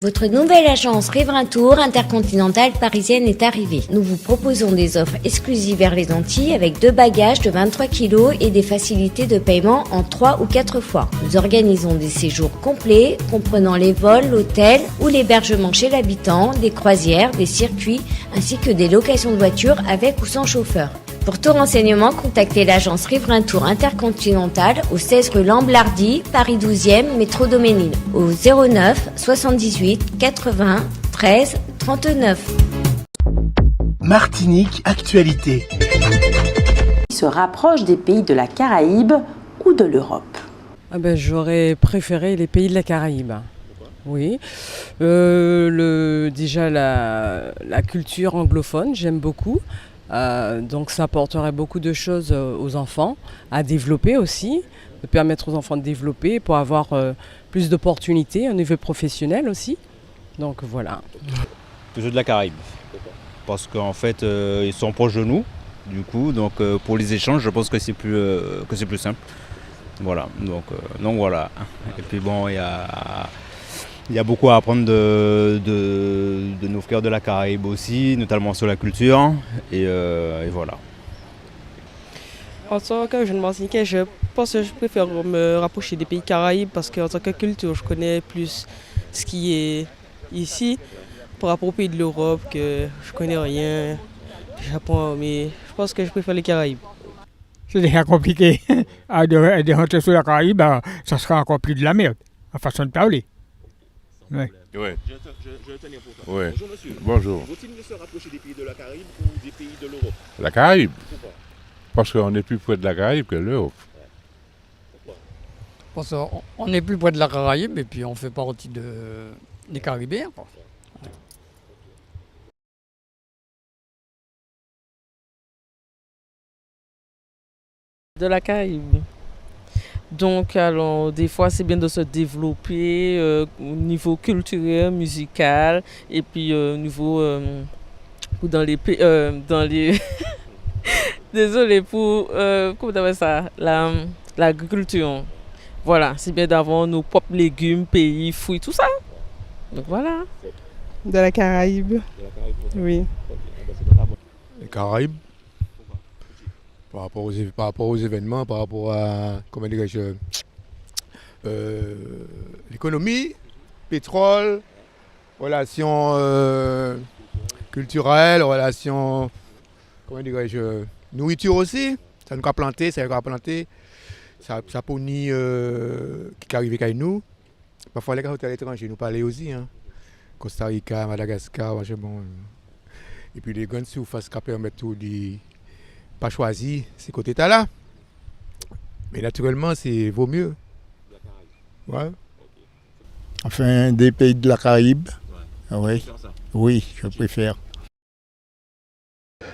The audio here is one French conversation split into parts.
Votre nouvelle agence Riverain Tour intercontinentale parisienne est arrivée. Nous vous proposons des offres exclusives vers les Antilles avec 2 bagages de 23 kg et des facilités de paiement en 3 ou 4 fois. Nous organisons des séjours complets comprenant les vols, l'hôtel ou l'hébergement chez l'habitant, des croisières, des circuits ainsi que des locations de voitures avec ou sans chauffeur. Pour tout renseignement, contactez l'agence Riverain Tour Intercontinentale au 16 rue Lamblardy, Paris 12e, métro Doménil, au 09 78 80 13 39. Martinique Actualité. Qui se rapproche des pays de la Caraïbe ou de l'Europe? J'aurais préféré les pays de la Caraïbe. Oui. Déjà la culture anglophone, j'aime beaucoup. Donc ça apporterait beaucoup de choses aux enfants à développer aussi, de permettre aux enfants de développer pour avoir plus d'opportunités au niveau professionnel aussi. Donc voilà. Toujours de la Caraïbe. Parce qu'en fait ils sont proches de nous, du coup, donc pour les échanges je pense que c'est plus simple. Voilà, donc voilà. Et puis bon, il y a beaucoup à apprendre de nos frères de la Caraïbe aussi, notamment sur la culture, et voilà. En tant que jeune Martiniquais, je pense que je préfère me rapprocher des pays Caraïbes parce qu'en tant que culture, je connais plus ce qui est ici par rapport aux pays de l'Europe, que je connais rien, Japon, mais je pense que je préfère les Caraïbes. C'est déjà compliqué. De rentrer sur la Caraïbe, ça sera encore plus de la merde, en façon de parler. Ouais. Ouais. Je tenir pour toi. Ouais. Bonjour monsieur. Bonjour. Vaut-il mieux se rapprocher des pays de la Caraïbe ou des pays de l'Europe? La Caraïbe. Pourquoi? Parce qu'on est plus près de la Caraïbe que l'Europe. Pourquoi? Parce qu'on est plus près de la Caraïbe et puis on fait partie des Caribéens. Quoi. De la Caraïbe. Donc, alors, des fois, c'est bien de se développer au niveau culturel, musical, et puis au niveau dans les pays, désolé pour comment on appelle ça, l'agriculture. Voilà, c'est bien d'avoir nos propres légumes, pays, fruits, tout ça. Donc voilà. De la Caraïbe. De la Caraïbe, Oui. Les Caraïbes. Par rapport aux événements, par rapport à comment dirais-je, l'économie, pétrole, relations culturelles, relations, comment dirais-je, nourriture aussi. Ça nous a planté, ça poni qui arrive avec nous. Parfois les gars à l'étranger nous parlent aussi, hein. Costa Rica, Madagascar, bon. Et puis les grandes surfaces qui permettent tout de pas choisi ces côtés-là. Mais naturellement, c'est vaut mieux. Ouais. Enfin, des pays de la Caraïbe. Ouais. Oui, je préfère.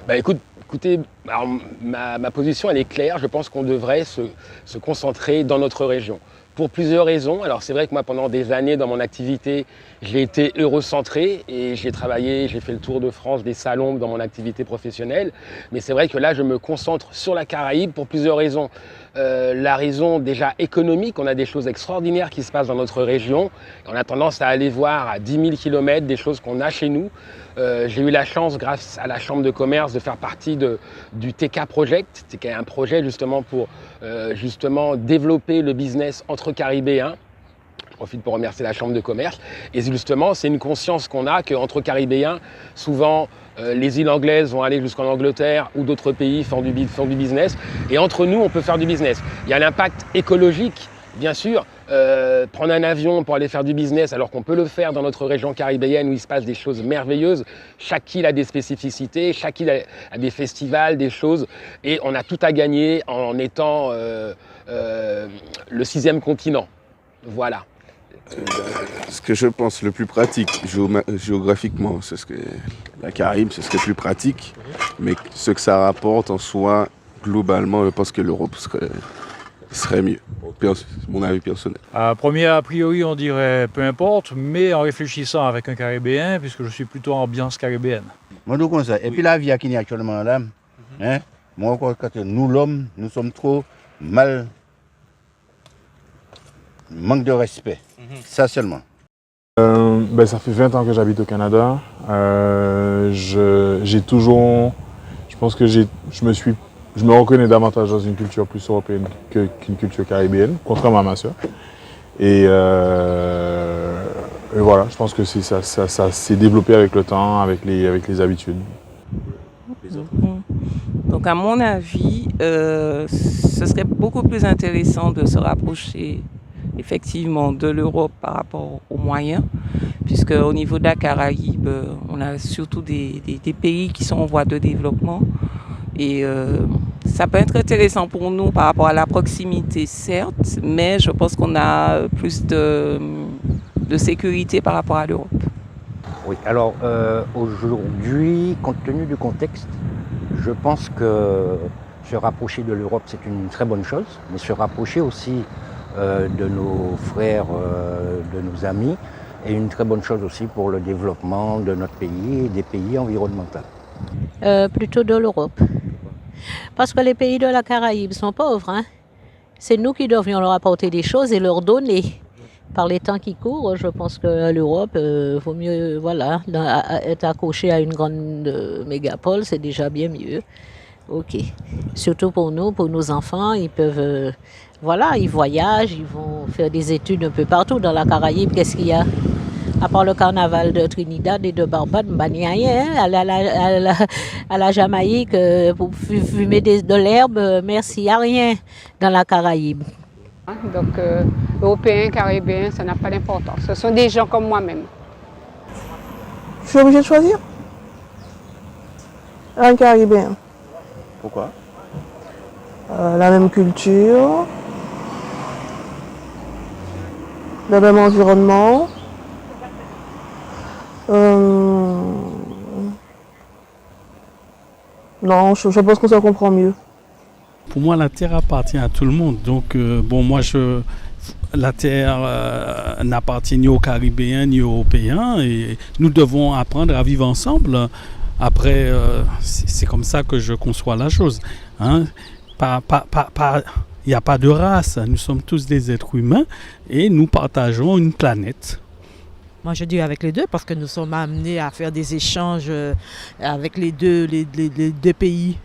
Écoutez, alors, ma position elle est claire. Je pense qu'on devrait se concentrer dans notre région. Pour plusieurs raisons. Alors c'est vrai que moi pendant des années dans mon activité, j'ai été eurocentré et j'ai travaillé, j'ai fait le tour de France des salons dans mon activité professionnelle. Mais c'est vrai que là je me concentre sur la Caraïbe pour plusieurs raisons. La raison déjà économique, on a des choses extraordinaires qui se passent dans notre région. On a tendance à aller voir à 10 000 km des choses qu'on a chez nous. J'ai eu la chance, grâce à la Chambre de commerce, de faire partie du TK Project, qui est un projet justement pour développer le business entre Caribéens. Je profite pour remercier la Chambre de commerce. Et justement, c'est une conscience qu'on a qu'entre Caribéens, souvent, les îles anglaises vont aller jusqu'en Angleterre ou d'autres pays font du business. Et entre nous, on peut faire du business. Il y a l'impact écologique, bien sûr. Prendre un avion pour aller faire du business alors qu'on peut le faire dans notre région caribéenne où il se passe des choses merveilleuses. Chaque île a des spécificités, chaque île a des festivals, des choses. Et on a tout à gagner en étant le 6e continent. Voilà. Ce que je pense le plus pratique géographiquement, c'est ce que la Caraïbe, c'est ce qui est plus pratique. Mais ce que ça rapporte en soi, globalement, je pense que l'Europe serait mieux. Mon avis personnel. A priori, on dirait peu importe, mais en réfléchissant avec un Caribéen, puisque je suis plutôt ambiance caribéenne. Moi, donc, comme ça. Et puis la vie qui est actuellement là, hein, moi, quand nous, l'homme, nous sommes trop mal. Manque de respect. Ça seulement. Ça fait 20 ans que j'habite au Canada. Je pense que je me reconnais davantage dans une culture plus européenne qu'une culture caribéenne, contrairement à ma soeur. Et voilà, je pense que ça s'est développé avec le temps, avec les habitudes. Donc à mon avis, ce serait beaucoup plus intéressant de se rapprocher effectivement de l'Europe par rapport aux moyens, puisque au niveau de la Caraïbe, on a surtout des pays qui sont en voie de développement. Et ça peut être intéressant pour nous par rapport à la proximité, certes, mais je pense qu'on a plus de sécurité par rapport à l'Europe. Oui, alors aujourd'hui, compte tenu du contexte, je pense que se rapprocher de l'Europe, c'est une très bonne chose, mais se rapprocher aussi de nos frères, de nos amis, est une très bonne chose aussi pour le développement de notre pays et des pays environnementaux. Plutôt de l'Europe. Parce que les pays de la Caraïbe sont pauvres. Hein. C'est nous qui devrions leur apporter des choses et leur donner. Par les temps qui courent, je pense que l'Europe vaut mieux être accroché à une grande mégapole, c'est déjà bien mieux. Ok. Surtout pour nous, pour nos enfants, ils peuvent, ils voyagent, ils vont faire des études un peu partout dans la Caraïbe. Qu'est-ce qu'il y a? À part le carnaval de Trinidad et de Barbade, il n'y a rien. À la Jamaïque, pour fumer de l'herbe, merci, il n'y a rien dans la Caraïbe. Donc, Européens, Caribéens, ça n'a pas d'importance. Ce sont des gens comme moi-même. Je suis obligée de choisir un Caribéen. Pourquoi? La même culture, le même environnement. Non, je pense qu'on se comprend mieux. Pour moi, la terre appartient à tout le monde. Donc, la terre n'appartient ni aux Caribéens ni aux Européens. Et nous devons apprendre à vivre ensemble. Après, c'est comme ça que je conçois la chose. Hein. Il n'y a pas de race. Nous sommes tous des êtres humains et nous partageons une planète. Moi, je dis avec les deux parce que nous sommes amenés à faire des échanges avec les deux pays.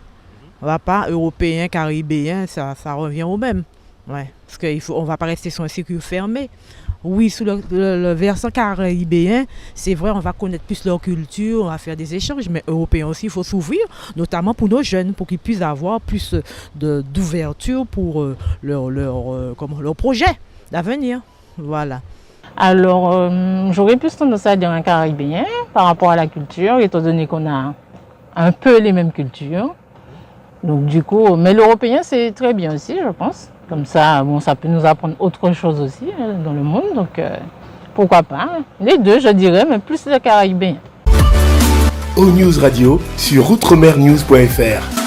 On va pas européen, caribéen, ça revient au même. Ouais, parce qu'on ne va pas rester sur un circuit fermé. Oui, sous le versant caribéen, c'est vrai, on va connaître plus leur culture, on va faire des échanges, mais européen aussi, il faut s'ouvrir, notamment pour nos jeunes, pour qu'ils puissent avoir plus d'ouverture pour leur projet d'avenir. Voilà. Alors, j'aurais plus tendance à dire un caribéen par rapport à la culture, étant donné qu'on a un peu les mêmes cultures. Donc du coup, mais l'européen c'est très bien aussi, je pense. Comme ça, ça peut nous apprendre autre chose aussi dans le monde. Donc pourquoi pas. Les deux, je dirais, mais plus le caribéen. O-News Radio sur outremernews.fr.